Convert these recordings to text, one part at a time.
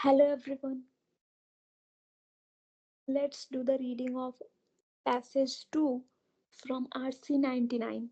Hello everyone. Let's do the reading of passage 2 from RC99.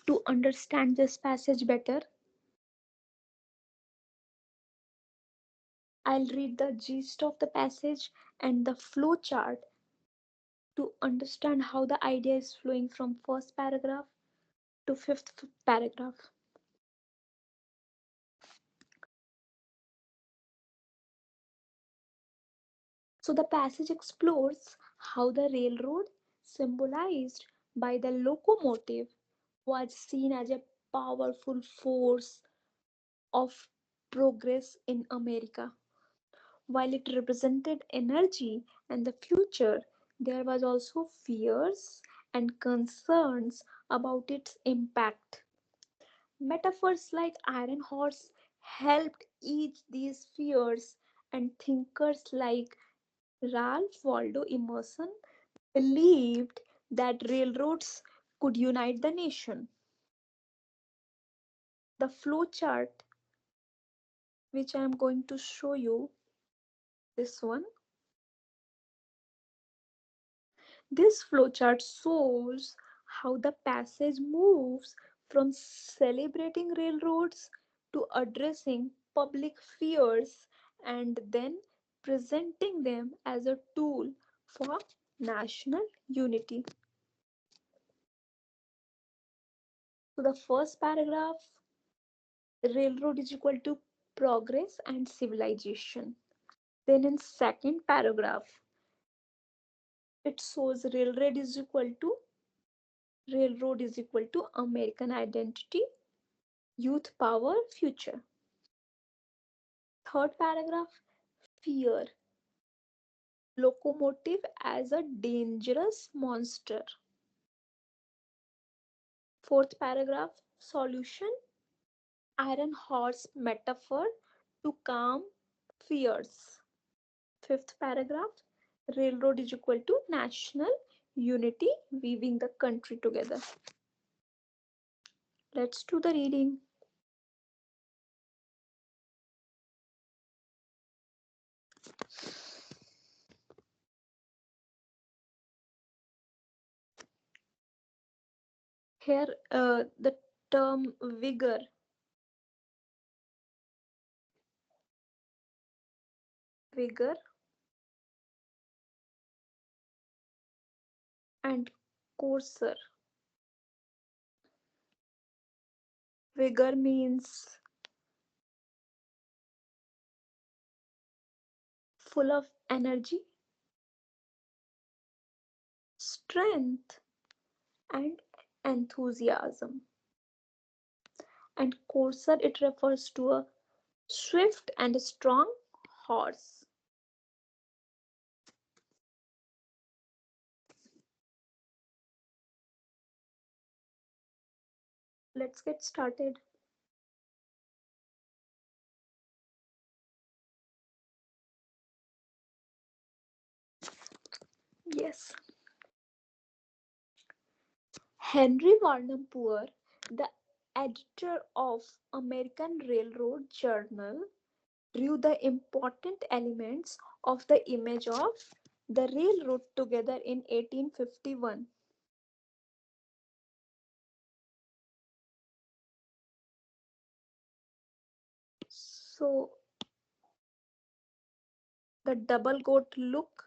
To understand this passage better, I'll read the gist of the passage and the flow chart to understand how the idea is flowing from first paragraph to fifth paragraph. So the passage explores how the railroad, symbolized by the locomotive, was seen as a powerful force of progress in America. While it represented energy and the future, there was also fears and concerns about its impact. Metaphors like iron horse helped ease these fears, and thinkers like Ralph Waldo Emerson believed that railroads could unite the nation. The flow chart, which I am going to show you, this one. This flowchart shows how the passage moves from celebrating railroads to addressing public fears and then presenting them as a tool for national unity. So the first paragraph, railroad is equal to progress and civilization. Then in second paragraph, it shows railroad is equal to American identity, youth power, future. Third paragraph, fear, locomotive as a dangerous monster. Fourth paragraph, solution, iron horse metaphor to calm fears. Fifth paragraph, railroad is equal to national unity, weaving the country together. Let's do the reading. Here, the term vigor and courser. Vigor means full of energy, strength, and enthusiasm. And courser, it refers to a swift and strong horse. Let's get started. Yes. Henry Varnum Poor, the editor of American Railroad Journal, drew the important elements of the image of the railroad together in 1851. So the double goat look,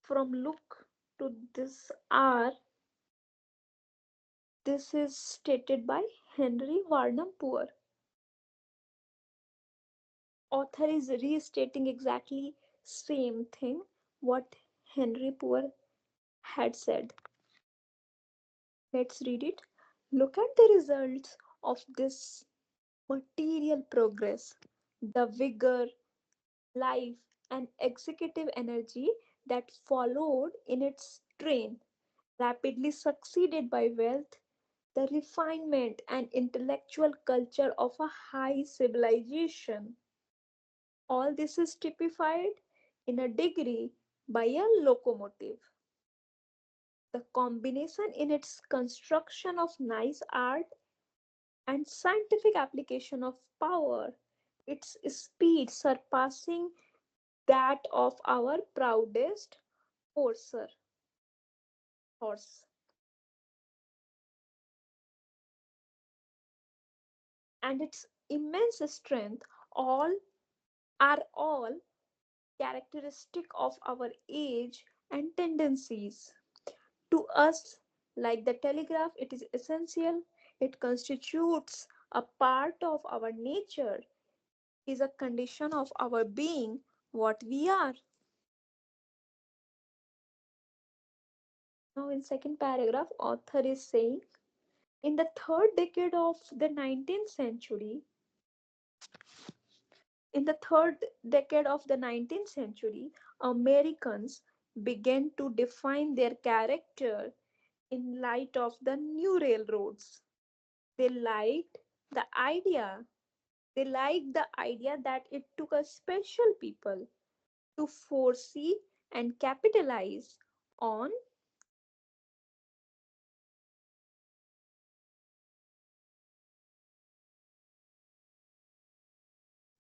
from look to this R, this is stated by Henry Varnum Poor. Author is restating exactly same thing what Henry Poor had said. Let's read it. Look at the results of this material progress, the vigor, life, and executive energy that followed in its train, rapidly succeeded by wealth, the refinement and intellectual culture of a high civilization. All this is typified in a degree by a locomotive. The combination in its construction of nice art and scientific application of power its speed surpassing that of our proudest courser horse, and its immense strength all are all characteristic of our age and tendencies. To us, like the telegraph, it is essential. It constitutes a part of our nature, is a condition of our being, what we are. Now, in second paragraph, author is saying, in the third decade of the 19th century, in the third decade of the 19th century, Americans began to define their character in light of the new railroads. They liked the idea. They liked the idea that it took a special people to foresee and capitalize on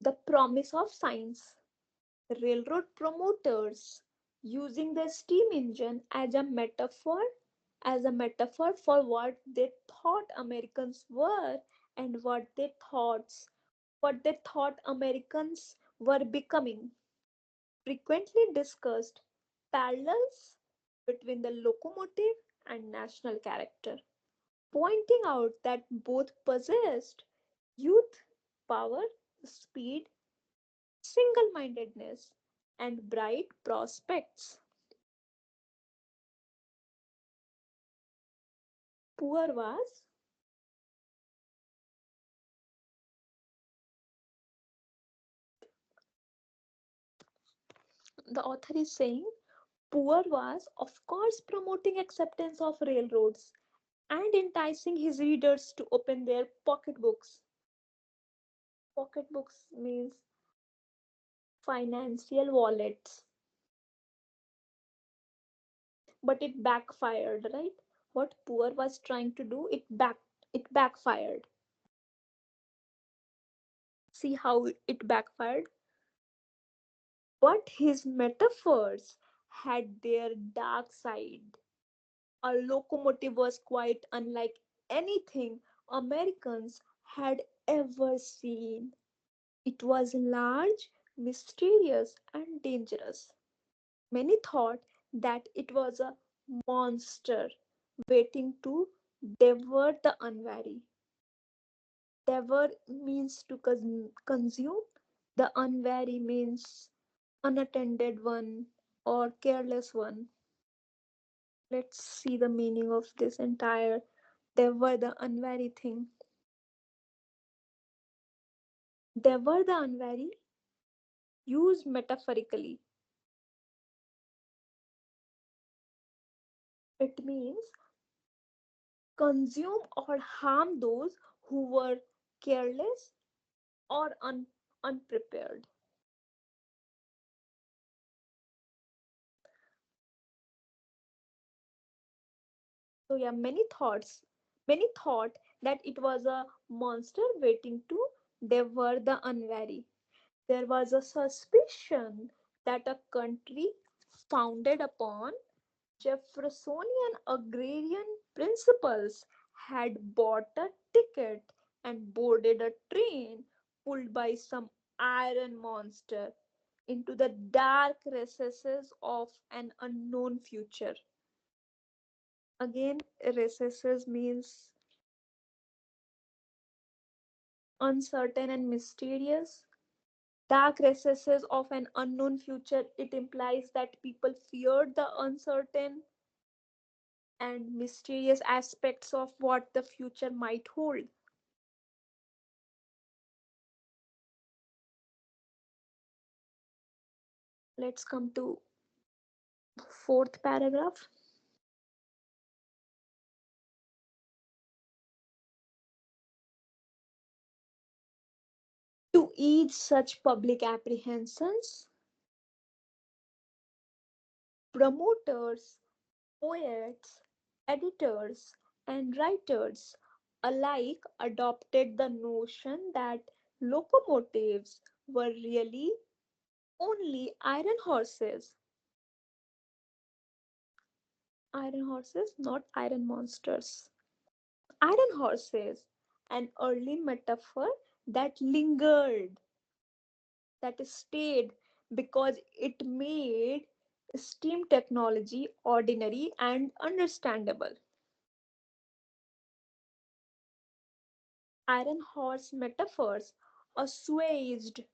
the promise of science. Railroad promoters using the steam engine as a metaphor for what they thought Americans were and what they thought Americans were becoming, frequently discussed parallels between the locomotive and national character, pointing out that both possessed youth, power, speed, single mindedness, and bright prospects. Poor was the author is saying Poor was of course promoting acceptance of railroads and enticing his readers to open their pocketbooks. Pocketbooks means financial wallets, but it backfired, right? What Poor was trying to do, it backfired. See how it backfired? But his metaphors had their dark side. A locomotive was quite unlike anything Americans had ever seen. It was large, mysterious, and dangerous. Many thought that it was a monster waiting to devour the unwary. Devour means to consume, the unwary means unattended one or careless one. Let's see the meaning of this entire devour the unwary thing. Devour the unwary, used metaphorically. It means consume or harm those who were careless or unprepared. So yeah, many thought that it was a monster waiting to devour the unwary. There was a suspicion that a country founded upon Jeffersonian agrarian principles had bought a ticket and boarded a train pulled by some iron monster into the dark recesses of an unknown future. Again, recesses means uncertain and mysterious. Dark recesses of an unknown future, it implies that people feared the uncertain and mysterious aspects of what the future might hold. Let's come to fourth paragraph. To ease such public apprehensions, promoters, poets, editors, and writers alike adopted the notion that locomotives were really only iron horses, not iron monsters. Iron horses, an early metaphor that lingered, that stayed because it made steam technology ordinary and understandable. Iron horse metaphors assuaged,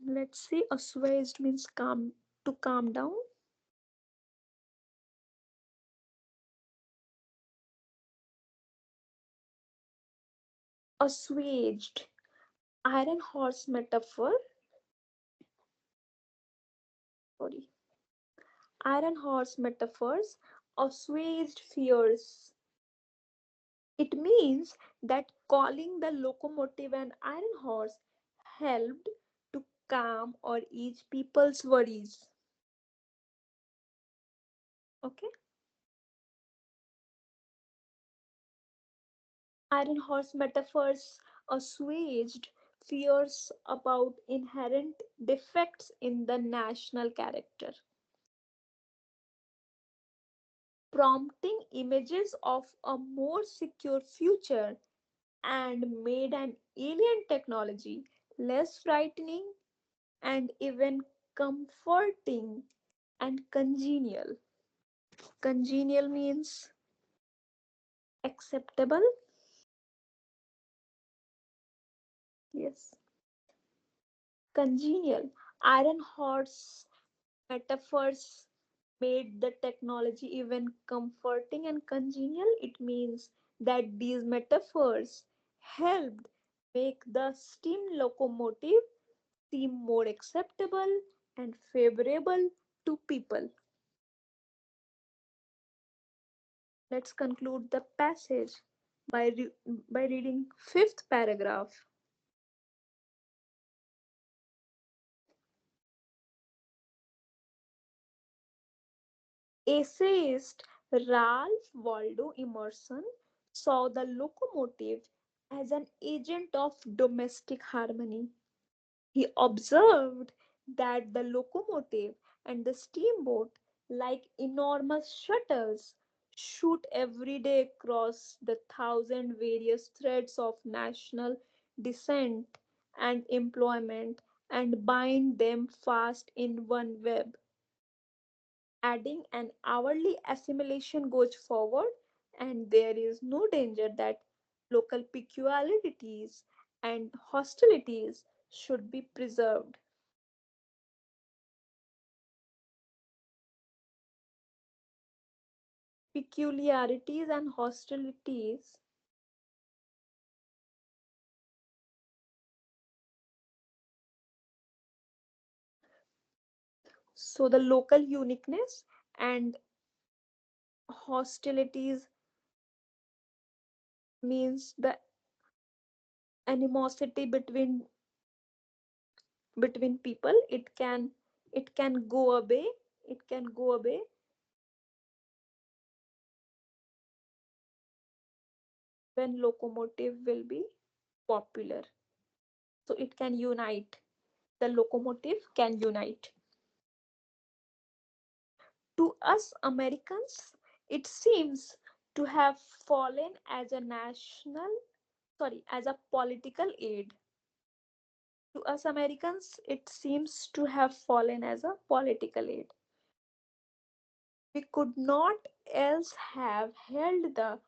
let's see, assuaged means calm, to calm down. Assuaged. Iron horse metaphor, sorry, iron horse metaphors assuaged fears. It means that calling the locomotive an iron horse helped to calm or ease people's worries. Okay? Iron horse metaphors assuaged fears about inherent defects in the national character, prompting images of a more secure future and made an alien technology less frightening and even comforting and congenial. Congenial means acceptable. Yes. Congenial. Iron horse metaphors made the technology even comforting and congenial. It means that these metaphors helped make the steam locomotive seem more acceptable and favorable to people. Let's conclude the passage by reading fifth paragraph. Essayist Ralph Waldo Emerson saw the locomotive as an agent of domestic harmony. He observed that the locomotive and the steamboat, like enormous shuttles, shoot every day across the thousand various threads of national descent and employment and bind them fast in one web. Adding an hourly assimilation goes forward, and there is no danger that local peculiarities and hostilities should be preserved. Peculiarities and hostilities. So, the local uniqueness and hostilities means the animosity between people. It can go away. It can go away when locomotive will be popular. So it can unite. The locomotive can unite. To us Americans, it seems to have fallen as a as a political aid. To us Americans, it seems to have fallen as a political aid. We could not else have held the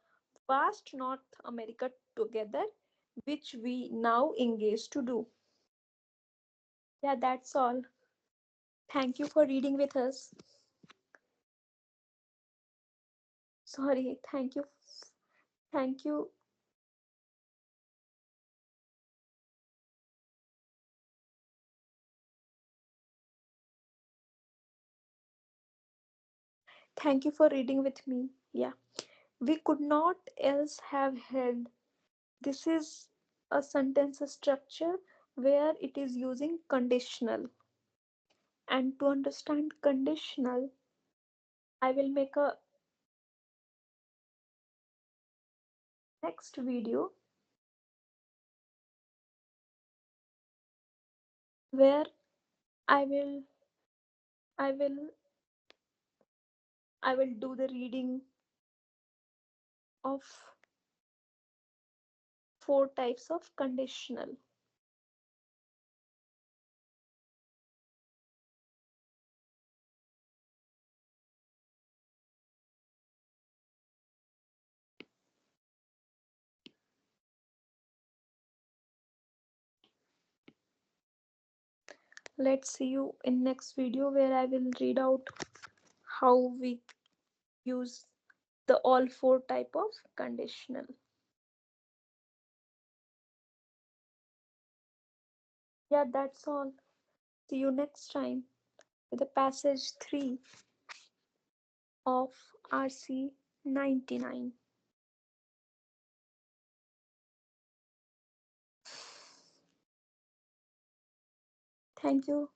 vast North America together, which we now engage to do. Yeah, that's all. Thank you for reading with us. Sorry, thank you. Thank you. Thank you for reading with me. Yeah. We could not else have held. This is a sentence structure where it is using conditional. And to understand conditional, I will make a next video where I will I will I will do the reading of four types of conditional. Let's see you in next video where I will read out how we use the all four type of conditional. Yeah, that's all. See you next time with the passage 3 of RC 99. Thank you.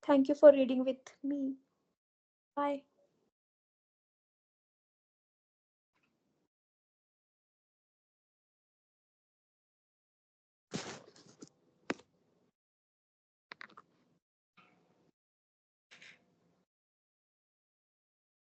Thank you for reading with me. Bye.